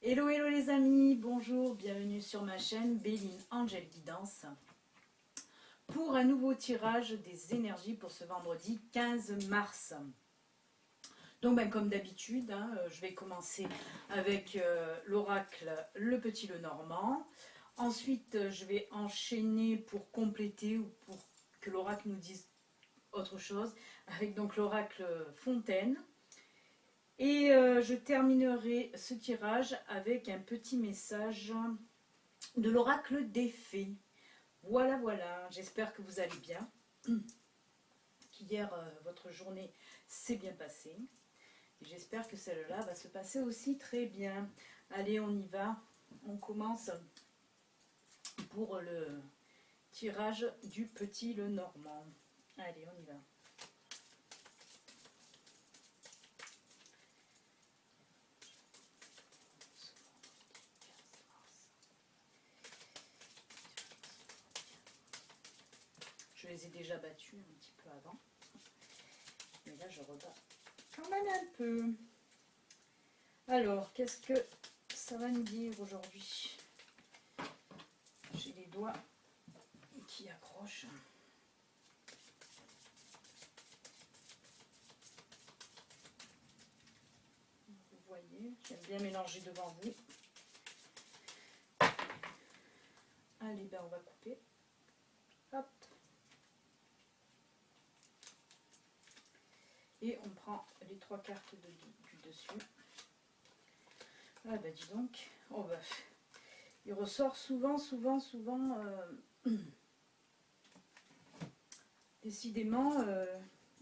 Hello, hello les amis, bonjour, bienvenue sur ma chaîne Béline Angel Guidance pour un nouveau tirage des énergies pour ce vendredi 15 mars. Donc comme d'habitude, je vais commencer avec l'oracle Le Petit Le Normand. Ensuite, je vais enchaîner pour compléter ou pour que l'oracle nous dise autre chose avec donc l'oracle Fontaine. Et je terminerai ce tirage avec un petit message de l'oracle des fées. Voilà, voilà, j'espère que vous allez bien, qu'hier votre journée s'est bien passée. Et j'espère que celle-là va se passer aussi très bien. Allez, on y va. On commence pour le tirage du Petit Le Normand. Allez, on y va. Je les ai déjà battus un petit peu avant. Mais là, je rebats quand même un peu. Alors, qu'est-ce que ça va nous dire aujourd'hui? J'ai les doigts qui accrochent. Vous voyez, j'aime bien mélanger devant vous. Allez, on va couper. Hop. Et on prend les 3 cartes du dessus. Ah dis donc. Oh il ressort souvent. Décidément,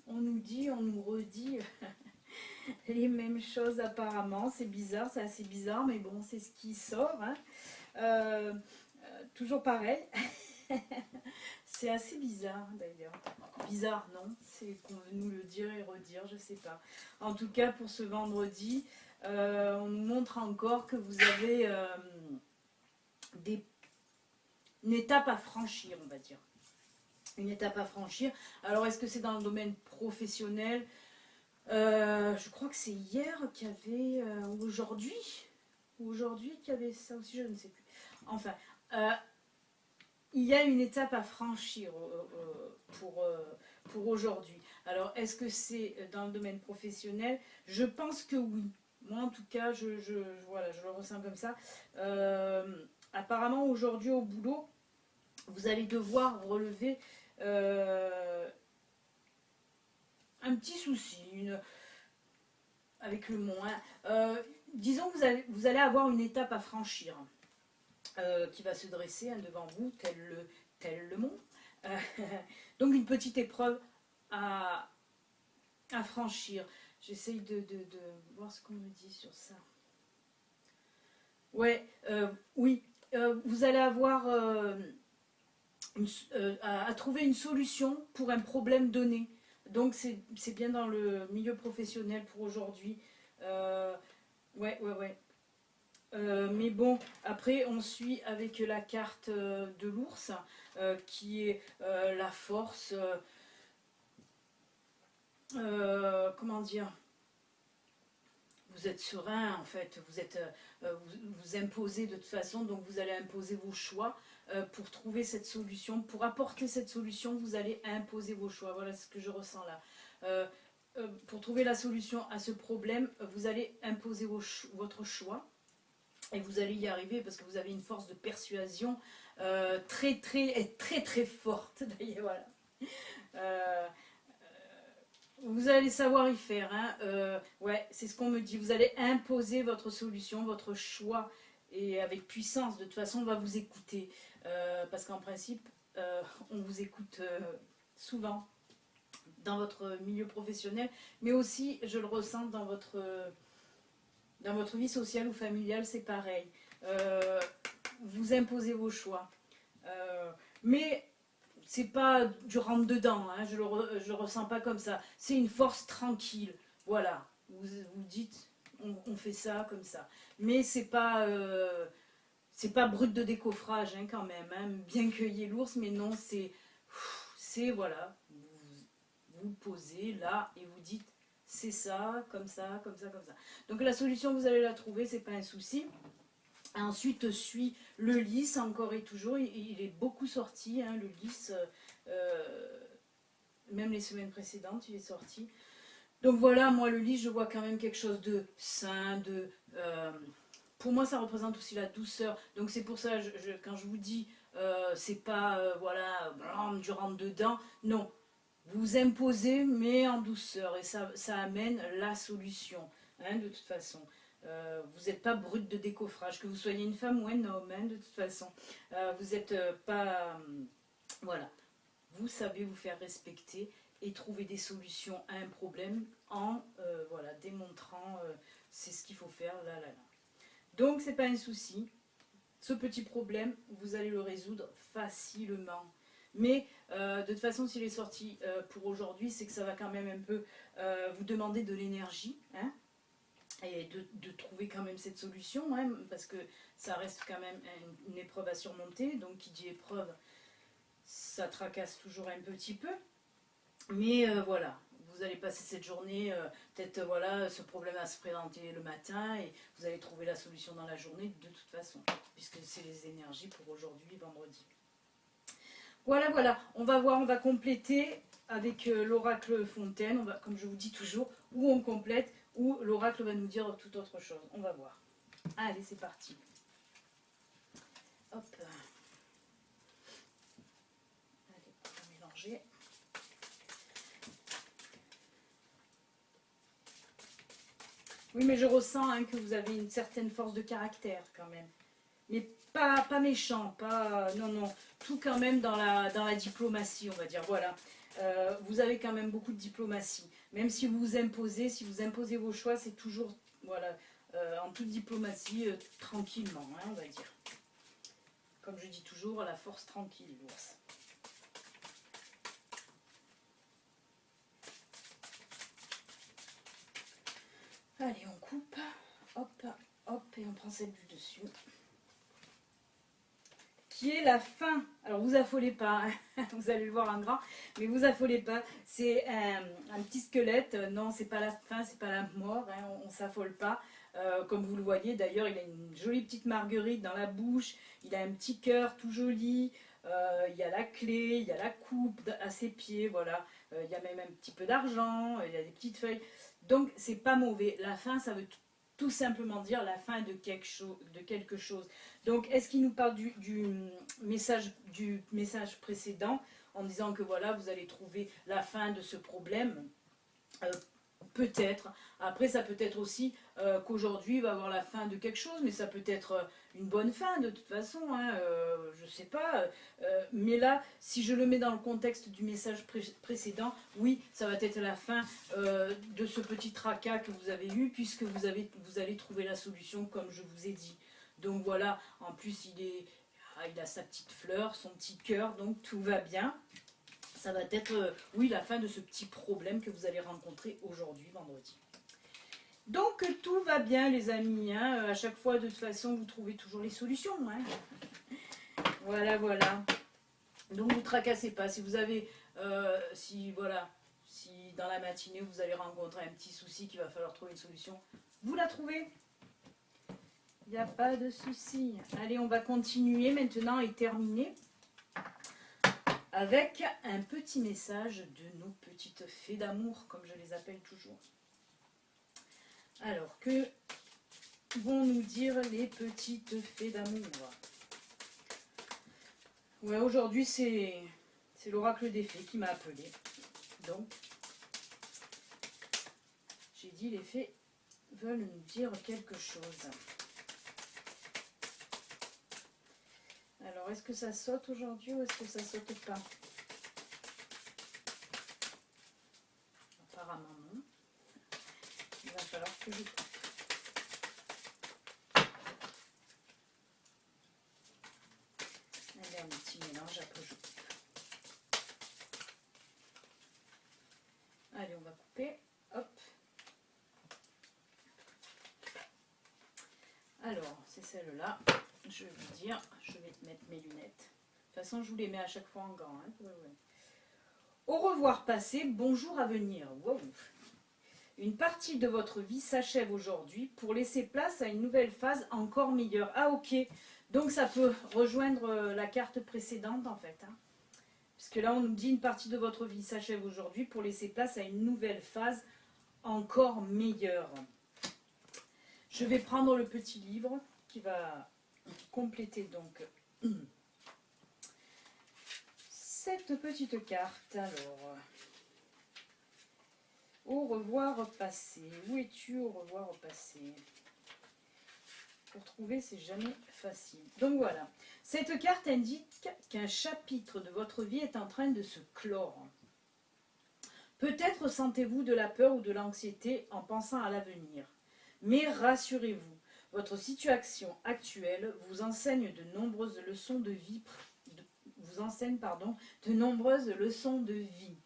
on nous dit, on nous redit les mêmes choses apparemment. C'est bizarre, c'est assez bizarre, mais bon, c'est ce qui sort. Toujours pareil. C'est assez bizarre d'ailleurs. Bizarre, non? C'est qu'on veut nous le dire et redire, je sais pas. En tout cas, pour ce vendredi, on nous montre encore que vous avez une étape à franchir, on va dire. Une étape à franchir. Alors, est-ce que c'est dans le domaine professionnel? Je crois que c'est hier qu'il y avait, ou aujourd'hui qu'il y avait ça aussi, je ne sais plus. Enfin, il y a une étape à franchir pour aujourd'hui. Alors, est-ce que c'est dans le domaine professionnel? Je pense que oui. Moi, en tout cas, voilà, je le ressens comme ça. Apparemment, aujourd'hui, au boulot, vous allez devoir relever un petit souci, avec le moins. Disons que vous allez avoir une étape à franchir. Qui va se dresser devant vous, tel le mont. Donc une petite épreuve à franchir. J'essaye de voir ce qu'on me dit sur ça. Ouais, oui, vous allez avoir à trouver une solution pour un problème donné. Donc c'est bien dans le milieu professionnel pour aujourd'hui. Ouais. Mais bon, après on suit avec la carte de l'ours qui est la force, comment dire, vous êtes serein en fait, vous imposez de toute façon, donc vous allez imposer vos choix pour trouver cette solution, pour apporter cette solution, vous allez imposer vos choix, voilà ce que je ressens là. Pour trouver la solution à ce problème, vous allez imposer votre choix. Et vous allez y arriver parce que vous avez une force de persuasion très forte. D'ailleurs, voilà. Vous allez savoir y faire. Ouais, c'est ce qu'on me dit. Vous allez imposer votre solution, votre choix, et avec puissance. De toute façon, on va vous écouter. Parce qu'en principe, on vous écoute souvent dans votre milieu professionnel, mais aussi, je le ressens dans votre vie sociale ou familiale, c'est pareil. Vous imposez vos choix. Mais c'est pas du rentre dedans, je le ressens pas comme ça. C'est une force tranquille. Voilà. Vous dites, on fait ça comme ça. Mais c'est pas brut de décoffrage quand même. Bien cueillir l'ours, mais non, c'est voilà. Vous posez là et vous dites c'est ça, comme ça, comme ça, comme ça. Donc la solution, vous allez la trouver, c'est pas un souci. Ensuite suit le lys, encore et toujours, il est beaucoup sorti, hein, le lys, même les semaines précédentes, il est sorti. Donc voilà, moi le lys, je vois quand même quelque chose de sain, pour moi ça représente aussi la douceur. Donc c'est pour ça, quand je vous dis, c'est pas, voilà, blam, du rentre dedans, non. Vous imposez, mais en douceur, et ça amène la solution, hein, de toute façon. Vous n'êtes pas brut de décoffrage, que vous soyez une femme ou un homme, hein, de toute façon. Vous n'êtes pas... voilà. Vous savez vous faire respecter et trouver des solutions à un problème en voilà, démontrant c'est ce qu'il faut faire, là, là, là. Donc, c'est pas un souci. Ce petit problème, vous allez le résoudre facilement. Mais de toute façon, s'il est sorti pour aujourd'hui, c'est que ça va quand même un peu vous demander de l'énergie, hein, et de trouver quand même cette solution, hein, parce que ça reste quand même une épreuve à surmonter. Donc, qui dit épreuve, ça tracasse toujours un petit peu. Mais voilà, vous allez passer cette journée, peut-être voilà, ce problème va se présenter le matin et vous allez trouver la solution dans la journée de toute façon, puisque c'est les énergies pour aujourd'hui, vendredi. Voilà, voilà, on va voir, on va compléter avec l'oracle Fontaine, comme je vous dis toujours, où on complète, où l'oracle va nous dire tout autre chose. On va voir. Allez, c'est parti. Hop. Allez, on va mélanger. Oui, mais je ressens, hein, que vous avez une certaine force de caractère quand même. Mais pas méchant, pas... Non, non, tout quand même dans la diplomatie, on va dire. Voilà. Vous avez quand même beaucoup de diplomatie. Même si vous imposez, vos choix, c'est toujours, voilà, en toute diplomatie, tranquillement, hein, on va dire. Comme je dis toujours, la force tranquille, l'ours. Allez, on coupe, hop, hop, et on prend celle du dessus. Qui est la fin. Alors vous affolez pas, hein. Vous allez le voir en grand, mais vous affolez pas. C'est un petit squelette. Non, c'est pas la fin, c'est pas la mort, hein. On s'affole pas. Comme vous le voyez, d'ailleurs, il a une jolie petite marguerite dans la bouche. Il a un petit cœur tout joli. Il y a la clé, il y a la coupe à ses pieds, voilà. Il y a même un petit peu d'argent, il y a des petites feuilles. Donc c'est pas mauvais. La fin, ça veut tout simplement dire la fin de quelque chose. Donc, est-ce qu'il nous parle du message précédent en disant que voilà, vous allez trouver la fin de ce problème? Peut-être. Après, ça peut être aussi qu'aujourd'hui, il va y avoir la fin de quelque chose, mais ça peut être une bonne fin de toute façon, hein, je ne sais pas. Mais là, si je le mets dans le contexte du message précédent, oui, ça va être la fin de ce petit tracas que vous avez eu, puisque vous allez trouver la solution comme je vous ai dit. Donc voilà, en plus il a sa petite fleur, son petit cœur, donc tout va bien. Ça va être, oui, la fin de ce petit problème que vous allez rencontrer aujourd'hui, vendredi. Donc tout va bien les amis, hein. À chaque fois de toute façon vous trouvez toujours les solutions, hein. Voilà, voilà. Donc vous ne tracassez pas. Si vous avez, si dans la matinée vous allez rencontrer un petit souci qu'il va falloir trouver une solution, vous la trouvez. Il n'y a pas de souci. Allez, on va continuer maintenant et terminer avec un petit message de nos petites fées d'amour, comme je les appelle toujours. Alors, que vont nous dire les petites fées d'amour? Ouais, aujourd'hui, c'est l'oracle des fées qui m'a appelé. Donc, j'ai dit, les fées veulent nous dire quelque chose. Alors, est-ce que ça saute aujourd'hui ou est-ce que ça saute pas? Apparemment non. Il va falloir que je coupe. Allez, un petit mélange, après je coupe. Allez, on va couper. Hop. Alors, c'est celle-là. Je vais vous dire, je vais mettre mes lunettes. De toute façon, je vous les mets à chaque fois en gants. Hein, au revoir passé, bonjour à venir. Wow. Une partie de votre vie s'achève aujourd'hui pour laisser place à une nouvelle phase encore meilleure. Ah ok, donc ça peut rejoindre la carte précédente en fait. Hein. Parce que là on nous dit une partie de votre vie s'achève aujourd'hui pour laisser place à une nouvelle phase encore meilleure. Je vais prendre le petit livre qui va compléter donc cette petite carte. Alors, au revoir passé. Où es-tu au revoir passé? Pour trouver, c'est jamais facile. Donc voilà. Cette carte indique qu'un chapitre de votre vie est en train de se clore. Peut-être sentez-vous de la peur ou de l'anxiété en pensant à l'avenir. Mais rassurez-vous, votre situation actuelle vous enseigne de nombreuses leçons de vie, de nombreuses leçons de vie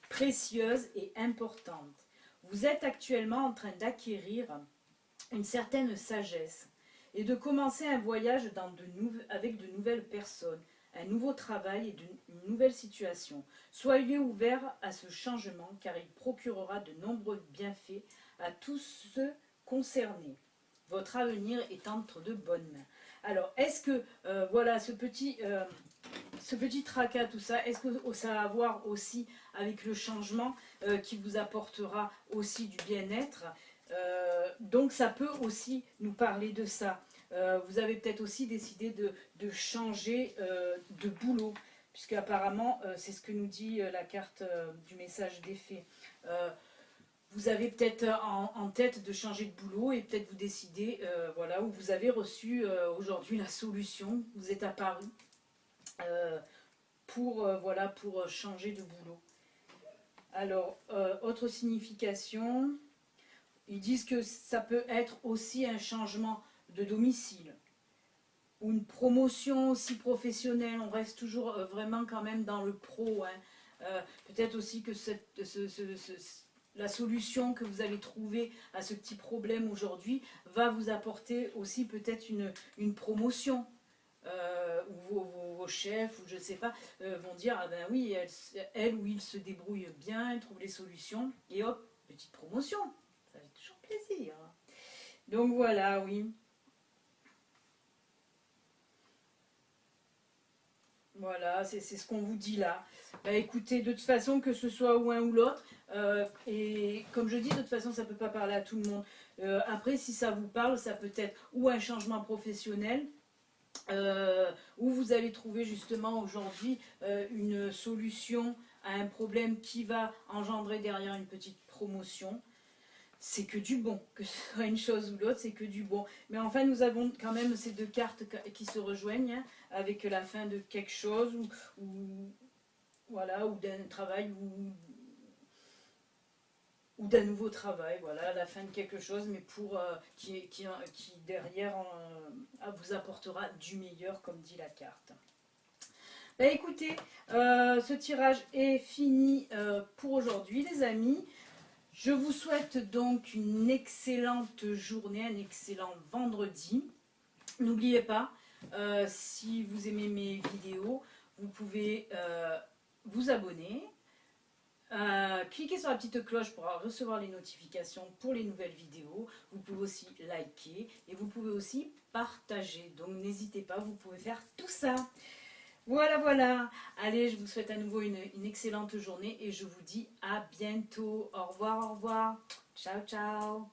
précieuses et importantes. Vous êtes actuellement en train d'acquérir une certaine sagesse et de commencer un voyage avec de nouvelles personnes, un nouveau travail et une nouvelle situation. Soyez ouverts à ce changement car il procurera de nombreux bienfaits à tous ceux concernés. Votre avenir est entre de bonnes mains. Alors, est-ce que, voilà, ce petit tracas, tout ça, est-ce que ça a à voir aussi avec le changement qui vous apportera aussi du bien-être? Donc, ça peut aussi nous parler de ça. Vous avez peut-être aussi décidé de changer de boulot, puisque apparemment, c'est ce que nous dit la carte du message des fées. Vous avez peut-être en tête de changer de boulot et peut-être vous décidez, voilà, où vous avez reçu aujourd'hui la solution, vous êtes apparu voilà, pour changer de boulot. Alors, autre signification, ils disent que ça peut être aussi un changement de domicile ou une promotion aussi professionnelle. On reste toujours vraiment quand même dans le pro. Hein. Peut-être aussi que la solution que vous allez trouver à ce petit problème aujourd'hui va vous apporter aussi peut-être une promotion. Où vos chefs, ou je ne sais pas, vont dire ah ben oui, elle ou il se débrouille bien, elle trouve les solutions, et hop, petite promotion. Ça fait toujours plaisir. Donc voilà, oui. Voilà, c'est ce qu'on vous dit là. Bah, écoutez, de toute façon, que ce soit ou un ou l'autre, et comme je dis, de toute façon, ça ne peut pas parler à tout le monde. Après, si ça vous parle, ça peut être ou un changement professionnel, où vous allez trouver justement aujourd'hui une solution à un problème qui va engendrer derrière une petite promotion. C'est que du bon, que ce soit une chose ou l'autre, c'est que du bon. Mais enfin, nous avons quand même ces deux cartes qui se rejoignent, hein, avec la fin de quelque chose, voilà, ou d'un travail, ou d'un nouveau travail, voilà, la fin de quelque chose, mais qui derrière vous apportera du meilleur, comme dit la carte. Ben écoutez, ce tirage est fini pour aujourd'hui, les amis. Je vous souhaite donc une excellente journée, un excellent vendredi. N'oubliez pas, si vous aimez mes vidéos, vous pouvez vous abonner. Cliquez sur la petite cloche pour recevoir les notifications pour les nouvelles vidéos. Vous pouvez aussi liker et vous pouvez aussi partager. Donc n'hésitez pas, vous pouvez faire tout ça. Voilà, voilà. Allez, je vous souhaite à nouveau une excellente journée et je vous dis à bientôt. Au revoir, au revoir. Ciao, ciao.